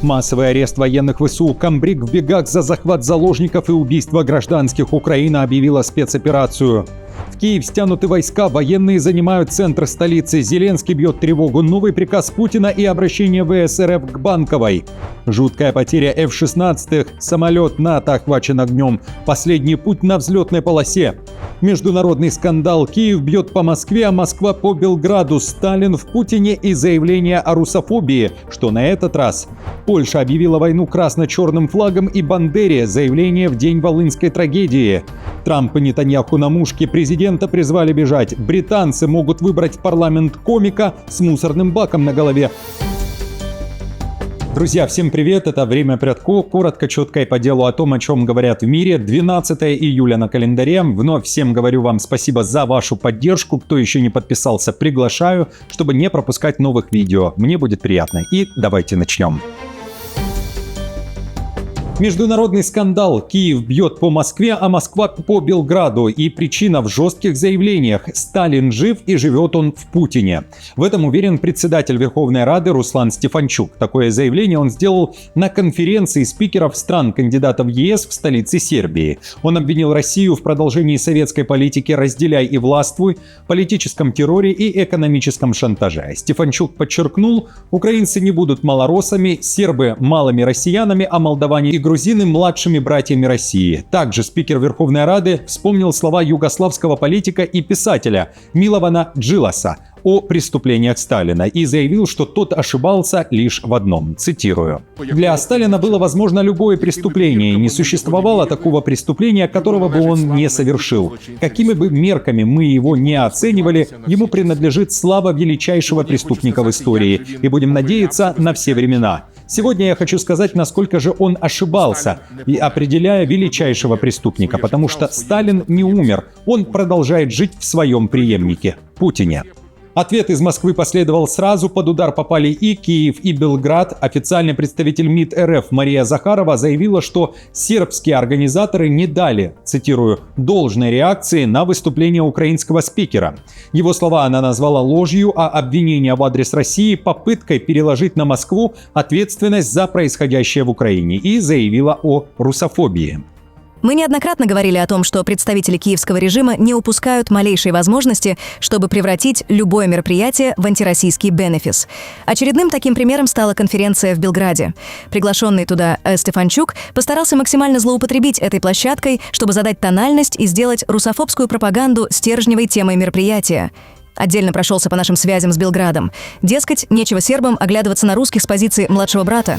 Массовый арест военных ВСУ. Камбрик в бегах за захват заложников и убийство гражданских. Украина объявила спецоперацию. В Киев стянуты войска, военные занимают центр столицы. Зеленский бьет тревогу. Новый приказ Путина и обращение ВС РФ к Банковой. Жуткая потеря F-16. Самолет НАТО охвачен огнем. Последний путь на взлетной полосе. Международный скандал. Киев бьет по Москве, а Москва по Белграду. Сталин в Путине и заявление о русофобии. Что на этот раз? Польша объявила войну красно-черным флагом и Бандере. Заявление в день Волынской трагедии. Трамп и Нетаньяху на мушке. Президента призвали бежать. Британцы могут выбрать в парламент комика с мусорным баком на голове. Друзья, всем привет, это «Время Прядко», коротко, четко и по делу о том, о чем говорят в мире. 12 июля на календаре. Вновь всем говорю вам спасибо за вашу поддержку. Кто еще не подписался, приглашаю, чтобы не пропускать новых видео. Мне будет приятно. И давайте начнем. Международный скандал. Киев бьет по Москве, а Москва по Белграду. И причина в жестких заявлениях. Сталин жив и живет он в Путине. В этом уверен председатель Верховной Рады Руслан Стефанчук. Такое заявление он сделал на конференции спикеров стран-кандидатов в ЕС в столице Сербии. Он обвинил Россию в продолжении советской политики «разделяй и властвуй», политическом терроре и экономическом шантаже. Стефанчук подчеркнул, украинцы не будут малороссами, сербы малыми россиянами, а молдаване и грузины младшими братьями России. Также спикер Верховной Рады вспомнил слова югославского политика и писателя Милована Джиласа о преступлениях Сталина и заявил, что тот ошибался лишь в одном. Цитирую. «Для Сталина было возможно любое преступление, и не существовало такого преступления, которого бы он не совершил. Какими бы мерками мы его не оценивали, ему принадлежит слава величайшего преступника в истории, и будем надеяться на все времена. Сегодня я хочу сказать, насколько же он ошибался, и определяя величайшего преступника, потому что Сталин не умер, он продолжает жить в своем преемнике – Путине». Ответ из Москвы последовал сразу. Под удар попали и Киев, и Белград. Официальный представитель МИД РФ Мария Захарова заявила, что сербские организаторы не дали, цитирую, «должной реакции на выступление украинского спикера». Его слова она назвала ложью, а обвинение в адрес России – попыткой переложить на Москву ответственность за происходящее в Украине и заявила о русофобии. Мы неоднократно говорили о том, что представители киевского режима не упускают малейшей возможности, чтобы превратить любое мероприятие в антироссийский бенефис. Очередным таким примером стала конференция в Белграде. Приглашенный туда Стефанчук постарался максимально злоупотребить этой площадкой, чтобы задать тональность и сделать русофобскую пропаганду стержневой темой мероприятия. Отдельно прошелся по нашим связям с Белградом. Дескать, нечего сербам оглядываться на русских с позиции младшего брата.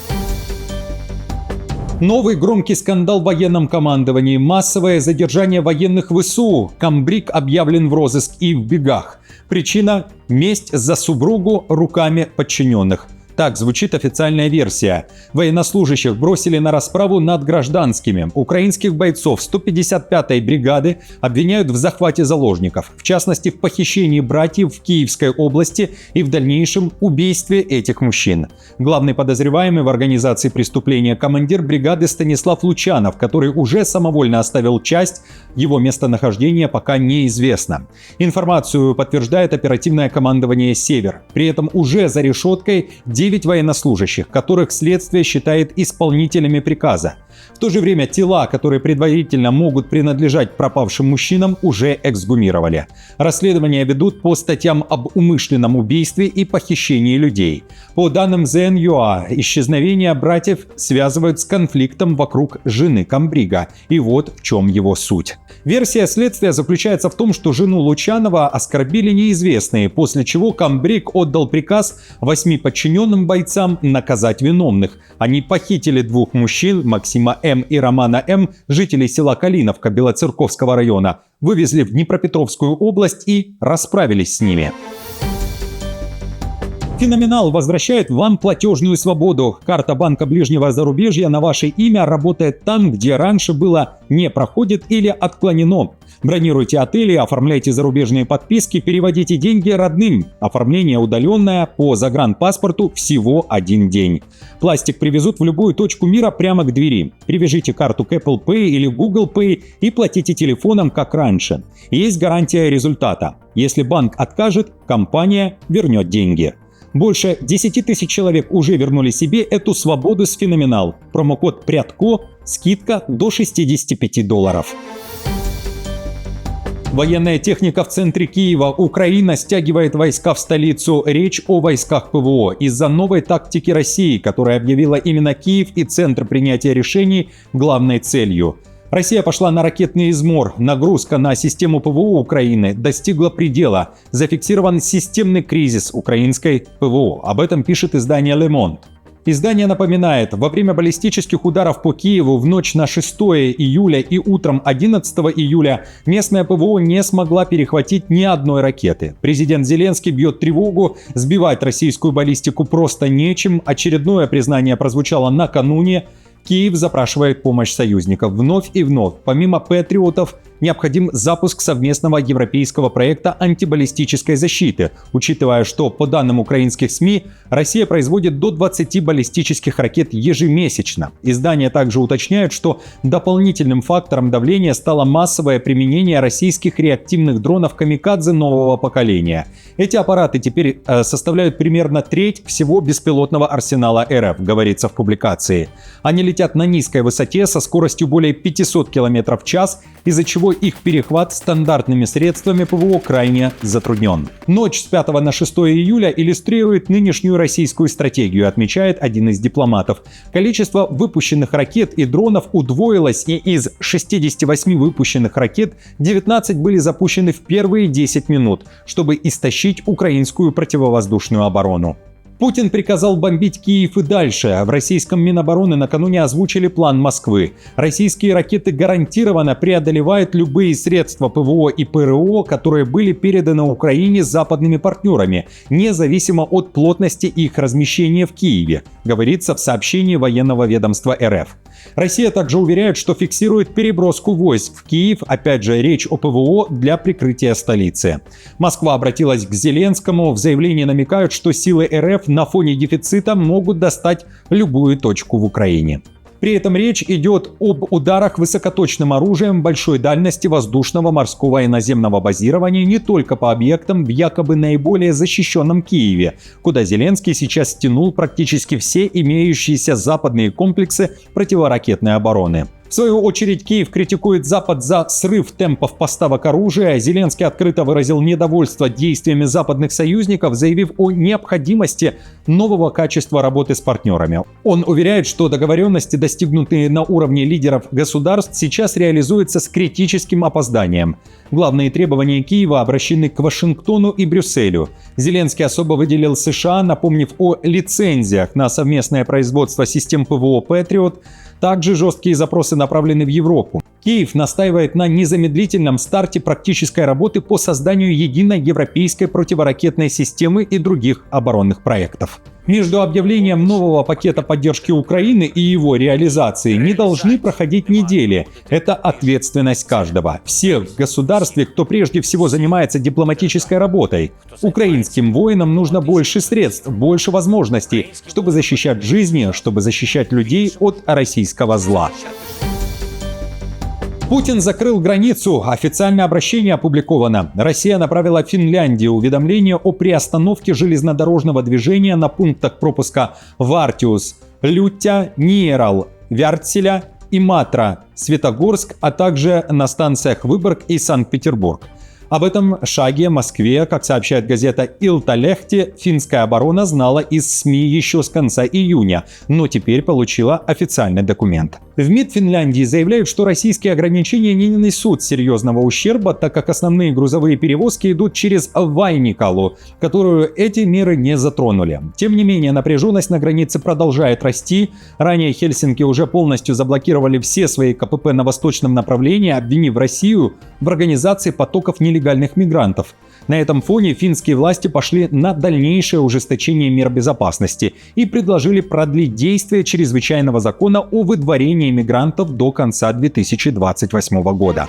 Новый громкий скандал в военном командовании. Массовое задержание военных ВСУ. Камбрик объявлен в розыск и в бегах. Причина – месть за супругу руками подчиненных. Так звучит официальная версия. Военнослужащих бросили на расправу над гражданскими. Украинских бойцов 155-й бригады обвиняют в захвате заложников, в частности в похищении братьев в Киевской области и в дальнейшем убийстве этих мужчин. Главный подозреваемый в организации преступления командир бригады Станислав Лучанов, который уже самовольно оставил часть, его местонахождение пока неизвестно. Информацию подтверждает оперативное командование «Север». При этом уже за решеткой 9 военнослужащих, которых следствие считает исполнителями приказа. В то же время тела, которые предварительно могут принадлежать пропавшим мужчинам, уже эксгумировали. Расследования ведут по статьям об умышленном убийстве и похищении людей. По данным ЗНЮА, исчезновение братьев связывают с конфликтом вокруг жены Камбрига. И вот в чем его суть. Версия следствия заключается в том, что жену Лучанова оскорбили неизвестные, после чего Камбриг отдал приказ 8 подчиненным бойцам наказать виновных. Они похитили 2 мужчин, Максима М. и Романа М., жителей села Калиновка Белоцерковского района, вывезли в Днепропетровскую область и расправились с ними. Феноменал возвращает вам платежную свободу. Карта банка ближнего зарубежья на ваше имя работает там, где раньше было «не проходит» или «отклонено». Бронируйте отели, оформляйте зарубежные подписки, переводите деньги родным. Оформление удаленное по загранпаспорту всего 1 день. Пластик привезут в любую точку мира прямо к двери. Привяжите карту к Apple Pay или Google Pay и платите телефоном, как раньше. Есть гарантия результата. Если банк откажет, компания вернет деньги. Больше 10 тысяч человек уже вернули себе эту свободу с Феноменал. Промокод ПРЯТКО, скидка до $65. Военная техника в центре Киева. Украина стягивает войска в столицу. Речь о войсках ПВО. Из-за новой тактики России, которая объявила именно Киев и центр принятия решений главной целью. Россия пошла на ракетный измор. Нагрузка на систему ПВО Украины достигла предела. Зафиксирован системный кризис украинской ПВО. Об этом пишет издание Le Monde. Издание напоминает, во время баллистических ударов по Киеву в ночь на 6 июля и утром 11 июля местная ПВО не смогла перехватить ни одной ракеты. Президент Зеленский бьет тревогу, сбивать российскую баллистику просто нечем. Очередное признание прозвучало накануне. Киев запрашивает помощь союзников вновь и вновь. Помимо патриотов, необходим запуск совместного европейского проекта антибаллистической защиты, учитывая, что, по данным украинских СМИ, Россия производит до 20 баллистических ракет ежемесячно. Издание также уточняет, что дополнительным фактором давления стало массовое применение российских реактивных дронов «Камикадзе» нового поколения. Эти аппараты теперь составляют примерно треть всего беспилотного арсенала РФ, говорится в публикации. Они летят на низкой высоте со скоростью более 500 км в час, из-за чего их перехват стандартными средствами ПВО крайне затруднен. Ночь с 5 на 6 июля иллюстрирует нынешнюю российскую стратегию, отмечает один из дипломатов. Количество выпущенных ракет и дронов удвоилось, и из 68 выпущенных ракет 19 были запущены в первые 10 минут, чтобы истощить украинскую противовоздушную оборону. Путин приказал бомбить Киев и дальше. В российском Минобороны накануне озвучили план Москвы. Российские ракеты гарантированно преодолевают любые средства ПВО и ПРО, которые были переданы Украине западными партнерами, независимо от плотности их размещения в Киеве, говорится в сообщении военного ведомства РФ. Россия также уверяет, что фиксирует переброску войск в Киев, опять же речь о ПВО для прикрытия столицы. Москва обратилась к Зеленскому, в заявлении намекают, что силы РФ на фоне дефицита могут достать любую точку в Украине. При этом речь идет об ударах высокоточным оружием большой дальности воздушного, морского и наземного базирования не только по объектам в якобы наиболее защищенном Киеве, куда Зеленский сейчас стянул практически все имеющиеся западные комплексы противоракетной обороны. В свою очередь, Киев критикует Запад за срыв темпов поставок оружия. Зеленский открыто выразил недовольство действиями западных союзников, заявив о необходимости нового качества работы с партнерами. Он уверяет, что договоренности, достигнутые на уровне лидеров государств, сейчас реализуются с критическим опозданием. Главные требования Киева обращены к Вашингтону и Брюсселю. Зеленский особо выделил США, напомнив о лицензиях на совместное производство систем ПВО «Патриот». Также жесткие запросы направлены в Европу. Киев настаивает на незамедлительном старте практической работы по созданию единой европейской противоракетной системы и других оборонных проектов. Между объявлением нового пакета поддержки Украины и его реализацией не должны проходить недели. Это ответственность каждого. Всех в государстве, кто прежде всего занимается дипломатической работой. Украинским воинам нужно больше средств, больше возможностей, чтобы защищать жизни, чтобы защищать людей от российского зла. Путин закрыл границу. Официальное обращение опубликовано. Россия направила Финляндии уведомление о приостановке железнодорожного движения на пунктах пропуска Вартиус, Лютя, Ниерал, Вяртселя, Иматра, Светогорск, а также на станциях Выборг и Санкт-Петербург. Об этом шаге Москве, как сообщает газета Илталехти, финская оборона знала из СМИ еще с конца июня, но теперь получила официальный документ. В МИД Финляндии заявляют, что российские ограничения не нанесут серьезного ущерба, так как основные грузовые перевозки идут через Вайникалу, которую эти меры не затронули. Тем не менее, напряженность на границе продолжает расти. Ранее Хельсинки уже полностью заблокировали все свои КПП на восточном направлении, обвинив Россию в организации потоков нелегальных мигрантов. На этом фоне финские власти пошли на дальнейшее ужесточение мер безопасности и предложили продлить действие чрезвычайного закона о выдворении мигрантов до конца 2028 года.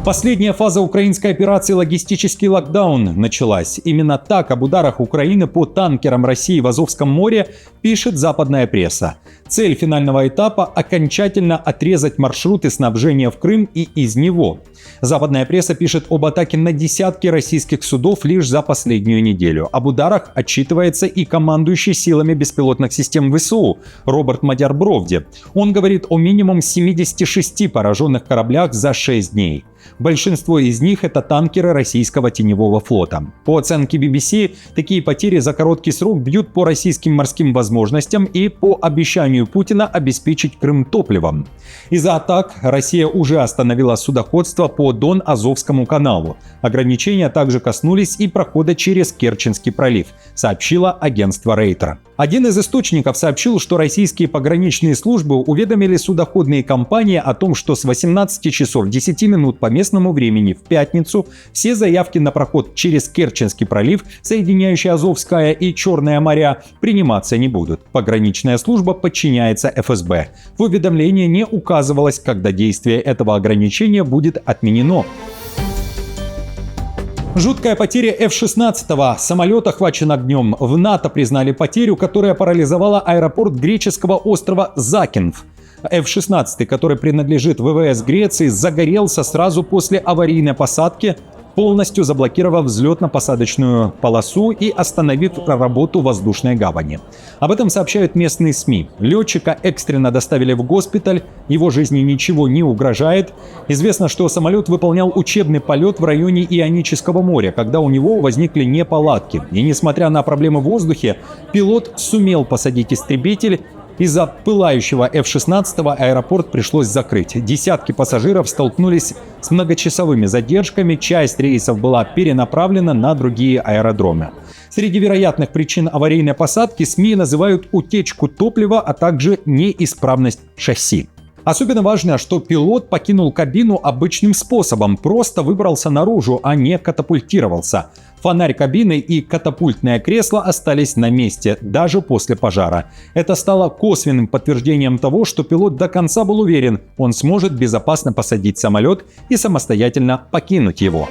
Последняя фаза украинской операции «Логистический локдаун» началась. Именно так об ударах Украины по танкерам России в Азовском море пишет западная пресса. Цель финального этапа – окончательно отрезать маршруты снабжения в Крым и из него. Западная пресса пишет об атаке на десятки российских судов лишь за последнюю неделю. Об ударах отчитывается и командующий силами беспилотных систем ВСУ Роберт Мадяр-Бровди. Он говорит о минимум 76 пораженных кораблях за 6 дней. Большинство из них – это танкеры российского теневого флота. По оценке BBC, такие потери за короткий срок бьют по российским морским возможностям и по обещанию Путина обеспечить Крым топливом. Из-за атак Россия уже остановила судоходство по Дон-Азовскому каналу. Ограничения также коснулись и прохода через Керченский пролив, сообщило агентство Рейтер. Один из источников сообщил, что российские пограничные службы уведомили судоходные компании о том, что с 18 часов 10 минут по местному времени в пятницу все заявки на проход через Керченский пролив, соединяющий Азовское и Черное моря, приниматься не будут. Пограничная служба подчиняется ФСБ. В уведомлении не указывалось, когда действие этого ограничения будет отменено. Жуткая потеря F-16. Самолет охвачен огнем. В НАТО признали потерю, которая парализовала аэропорт греческого острова Закинф. F-16, который принадлежит ВВС Греции, загорелся сразу после аварийной посадки, полностью заблокировав взлетно-посадочную полосу и остановив работу воздушной гавани. Об этом сообщают местные СМИ. Летчика экстренно доставили в госпиталь, его жизни ничего не угрожает. Известно, что самолет выполнял учебный полет в районе Ионического моря, когда у него возникли неполадки. И несмотря на проблемы в воздухе, пилот сумел посадить истребитель. Из-за пылающего F-16 аэропорт пришлось закрыть. Десятки пассажиров столкнулись с многочасовыми задержками, часть рейсов была перенаправлена на другие аэродромы. Среди вероятных причин аварийной посадки СМИ называют утечку топлива, а также неисправность шасси. Особенно важно, что пилот покинул кабину обычным способом, просто выбрался наружу, а не катапультировался. Фонарь кабины и катапультное кресло остались на месте, даже после пожара. Это стало косвенным подтверждением того, что пилот до конца был уверен, он сможет безопасно посадить самолет и самостоятельно покинуть его.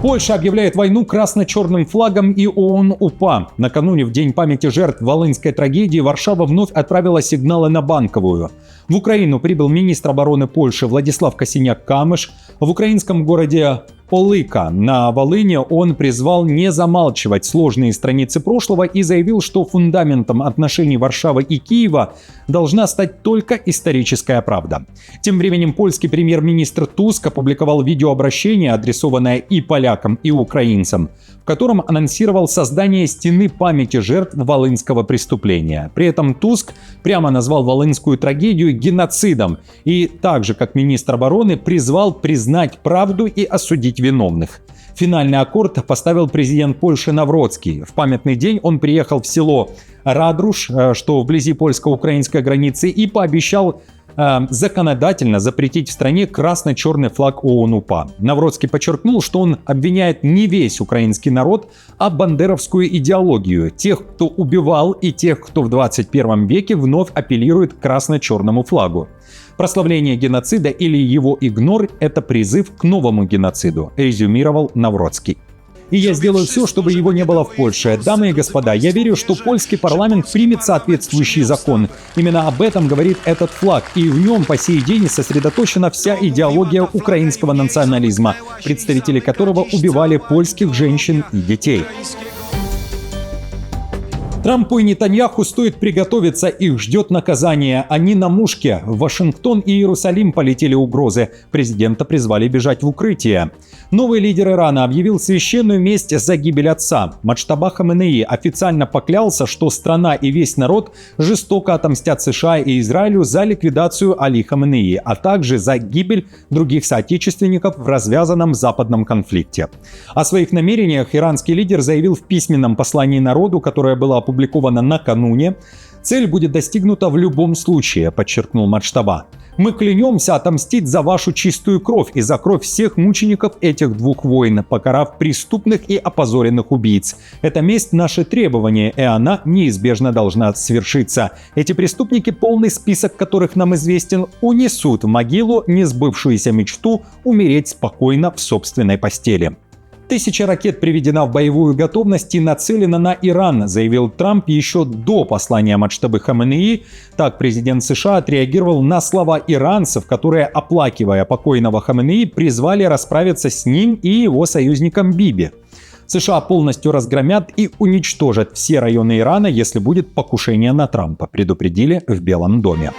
Польша объявляет войну красно-черным флагом и ООН-УПА. Накануне, в День памяти жертв Волынской трагедии, Варшава вновь отправила сигналы на Банковую. В Украину прибыл министр обороны Польши Владислав Косиняк-Камыш. В украинском городе Олыка на Волыне он призвал не замалчивать сложные страницы прошлого и заявил, что фундаментом отношений Варшавы и Киева должна стать только историческая правда. Тем временем польский премьер-министр Туск опубликовал видеообращение, адресованное и полякам, и украинцам, в котором анонсировал создание стены памяти жертв волынского преступления. При этом Туск прямо назвал волынскую трагедию геноцидом и, так же как министр обороны, призвал признать правду и осудить виновных. Финальный аккорд поставил президент Польши Навроцкий. В памятный день он приехал в село Радруш, что вблизи польско-украинской границы, и пообещал законодательно запретить в стране красно-черный флаг ООН-УПА. Навроцкий подчеркнул, что он обвиняет не весь украинский народ, а бандеровскую идеологию, тех, кто убивал, и тех, кто в 21 веке вновь апеллирует к красно-черному флагу. Прославление геноцида или его игнор – это призыв к новому геноциду, резюмировал Навроцкий. И я сделаю все, чтобы его не было в Польше. Дамы и господа, я верю, что польский парламент примет соответствующий закон. Именно об этом говорит этот флаг, и в нем по сей день сосредоточена вся идеология украинского национализма, представители которого убивали польских женщин и детей. Трампу и Нетаньяху стоит приготовиться, их ждет наказание. Они на мушке. В Вашингтон и Иерусалим полетели угрозы. Президента призвали бежать в укрытие. Новый лидер Ирана объявил священную месть за гибель отца. Муджтаба Хаменеи официально поклялся, что страна и весь народ жестоко отомстят США и Израилю за ликвидацию Али Хаменеи, а также за гибель других соотечественников в развязанном западном конфликте. О своих намерениях иранский лидер заявил в письменном послании народу, которое было опубликовано накануне. Цель будет достигнута в любом случае, подчеркнул Муджтаба. Мы клянемся отомстить за вашу чистую кровь и за кровь всех мучеников этих двух войн, покарав преступных и опозоренных убийц. Это месть — наше требование, и она неизбежно должна свершиться. Эти преступники, полный список которых нам известен, унесут в могилу несбывшуюся мечту умереть спокойно в собственной постели. 1000 ракет приведена в боевую готовность и нацелена на Иран, заявил Трамп еще до послания Маджтабы Хаменеи. Так президент США отреагировал на слова иранцев, которые, оплакивая покойного Хаменеи, призвали расправиться с ним и его союзником Биби. США полностью разгромят и уничтожат все районы Ирана, если будет покушение на Трампа, предупредили в Белом доме.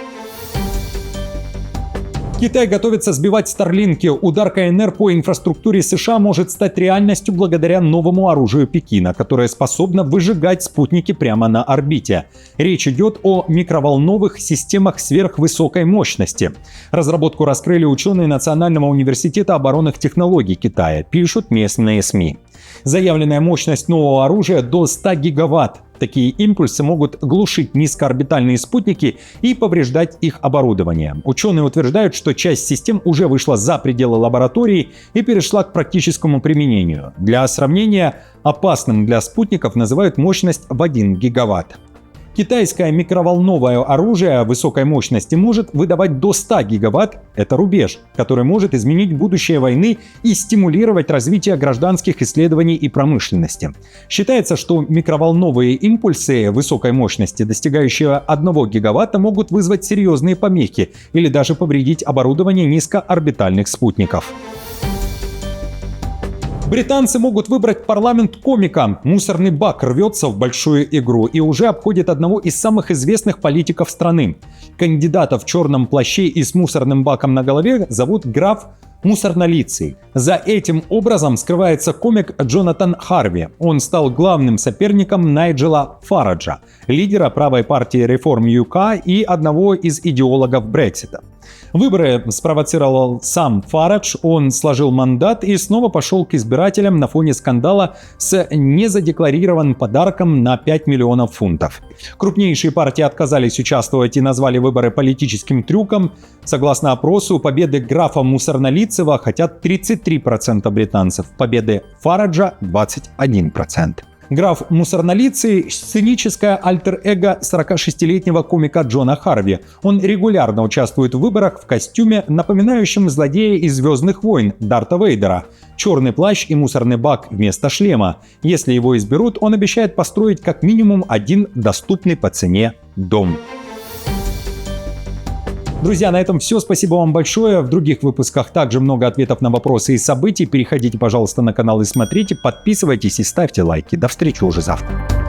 Китай готовится сбивать Старлинки. Удар КНР по инфраструктуре США может стать реальностью благодаря новому оружию Пекина, которое способно выжигать спутники прямо на орбите. Речь идет о микроволновых системах сверхвысокой мощности. Разработку раскрыли ученые Национального университета оборонных технологий Китая, пишут местные СМИ. Заявленная мощность нового оружия до 100 гигаватт. Такие импульсы могут глушить низкоорбитальные спутники и повреждать их оборудование. Ученые утверждают, что часть систем уже вышла за пределы лаборатории и перешла к практическому применению. Для сравнения, опасным для спутников называют мощность в 1 гигаватт. Китайское микроволновое оружие высокой мощности может выдавать до 100 гигаватт. Это рубеж, который может изменить будущее войны и стимулировать развитие гражданских исследований и промышленности. Считается, что микроволновые импульсы высокой мощности, достигающие 1 гигаватта, могут вызвать серьезные помехи или даже повредить оборудование низкоорбитальных спутников. Британцы могут выбрать парламент комика. Мусорный бак рвется в большую игру и уже обходит одного из самых известных политиков страны. Кандидата в черном плаще и с мусорным баком на голове зовут граф Мусорнолицый. За этим образом скрывается комик Джонатан Харви. Он стал главным соперником Найджела Фараджа, лидера правой партии Reform UK и одного из идеологов Брексита. Выборы спровоцировал сам Фарадж, он сложил мандат и снова пошел к избирателям на фоне скандала с незадекларированным подарком на 5 миллионов фунтов. Крупнейшие партии отказались участвовать и назвали выборы политическим трюком. Согласно опросу, победы графа Мусорнолицева хотят 33% британцев, победы Фараджа 21%. Граф Мусорнолицый – сценическое альтер-эго 46-летнего комика Джона Харви. Он регулярно участвует в выборах в костюме, напоминающем злодея из «Звездных войн» Дарта Вейдера. Черный плащ и мусорный бак вместо шлема. Если его изберут, он обещает построить как минимум один доступный по цене дом. Друзья, на этом все. Спасибо вам большое. В других выпусках также много ответов на вопросы и события. Переходите, пожалуйста, на канал и смотрите. Подписывайтесь и ставьте лайки. До встречи уже завтра.